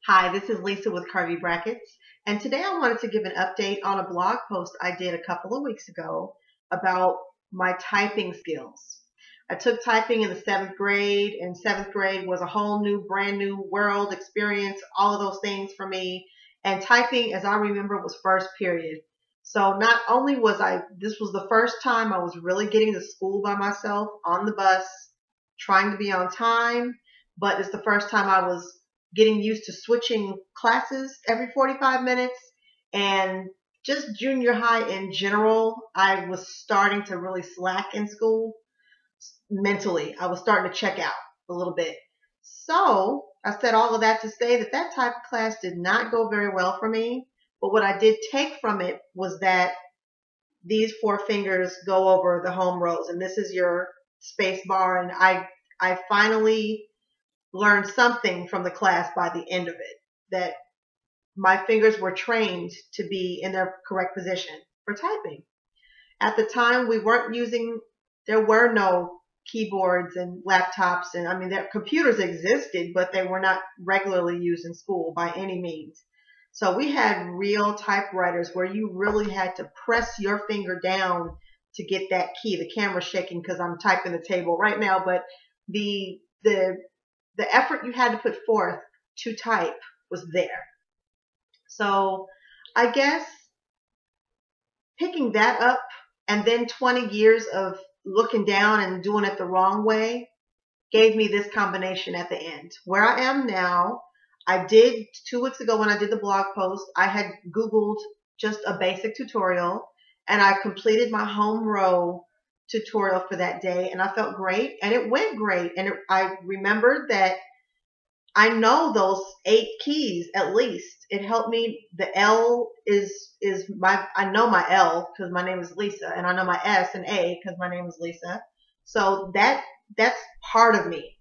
Hi, this is Lisa with Curvy Brackets, and today I wanted to give an update on a blog post I did a couple of weeks ago about my typing skills. I took typing in the seventh grade, and seventh grade was a whole new, brand new world experience, all of those things for me. And typing, as I remember, was first period. So not only this was the first time I was really getting to school by myself on the bus, trying to be on time, but it's the first time I was getting used to switching classes every 45 minutes, and just junior high in general, I was starting to really slack in school mentally. I was starting to check out a little bit. So I said all of that to say that that type of class did not go very well for me. But what I did take from it was that these four fingers go over the home rows, and this is your space bar. And I finally learned something from the class by the end of it, that my fingers were trained to be in their correct position for typing. At the time, there were no keyboards and laptops, and I mean, their computers existed, but they were not regularly used in school by any means. So we had real typewriters where you really had to press your finger down to get that key. The camera's shaking because I'm typing the table right now, but the the effort you had to put forth to type was there. So I guess picking that up and then 20 years of looking down and doing it the wrong way gave me this combination at the end. Where I am now, I did 2 weeks ago when I did the blog post, I had Googled just a basic tutorial, and I completed my home row tutorial for that day, and I felt great, and it went great. And I remembered that I know those 8 keys at least. It helped me. The L is I know my L because my name is Lisa, and I know my S and A because my name is Lisa. So that's part of me.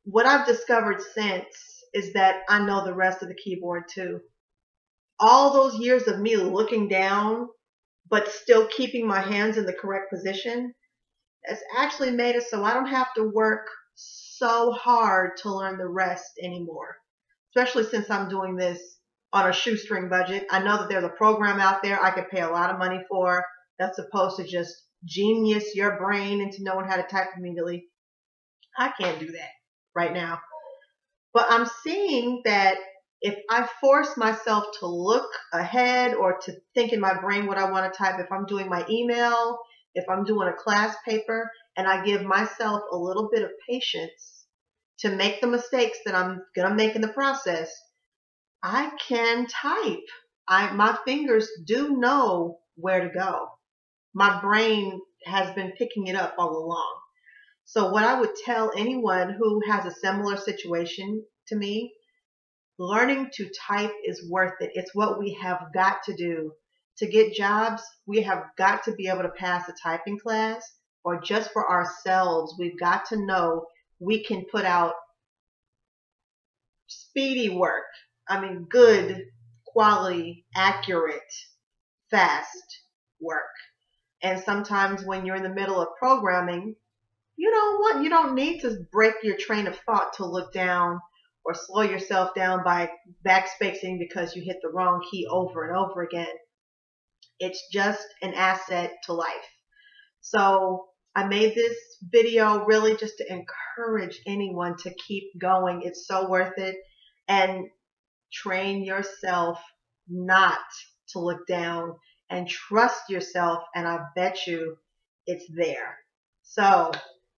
What I've discovered since is that I know the rest of the keyboard too. All those years of me looking down but still keeping my hands in the correct position has actually made it so I don't have to work so hard to learn the rest anymore, especially since I'm doing this on a shoestring budget. I know that there's a program out there I could pay a lot of money for that's supposed to just genius your brain into knowing how to type immediately. I can't do that right now. But I'm seeing that if I force myself to look ahead or to think in my brain what I want to type, if I'm doing my email, if I'm doing a class paper, and I give myself a little bit of patience to make the mistakes that I'm going to make in the process, I can type. My fingers do know where to go. My brain has been picking it up all along. So what I would tell anyone who has a similar situation to me, learning to type is worth it. It's what we have got to do. To get jobs, we have got to be able to pass a typing class, or just for ourselves, we've got to know we can put out speedy work. I mean, good, quality, accurate, fast work. And sometimes when you're in the middle of programming, you don't need to break your train of thought to look down or slow yourself down by backspacing because you hit the wrong key over and over again. It's just an asset to life. So I made this video really just to encourage anyone to keep going. It's so worth it. And train yourself not to look down and trust yourself, and I bet you it's there. So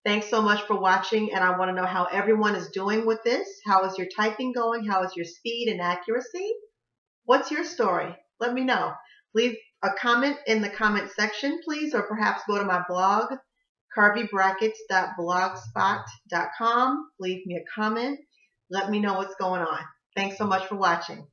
thanks so much for watching, and I want to know how everyone is doing with this. How is your typing going? How is your speed and accuracy? What's your story? Let me know. Leave a comment in the comment section, please, or perhaps go to my blog, curvybrackets.blogspot.com. Leave me a comment. Let me know what's going on. Thanks so much for watching.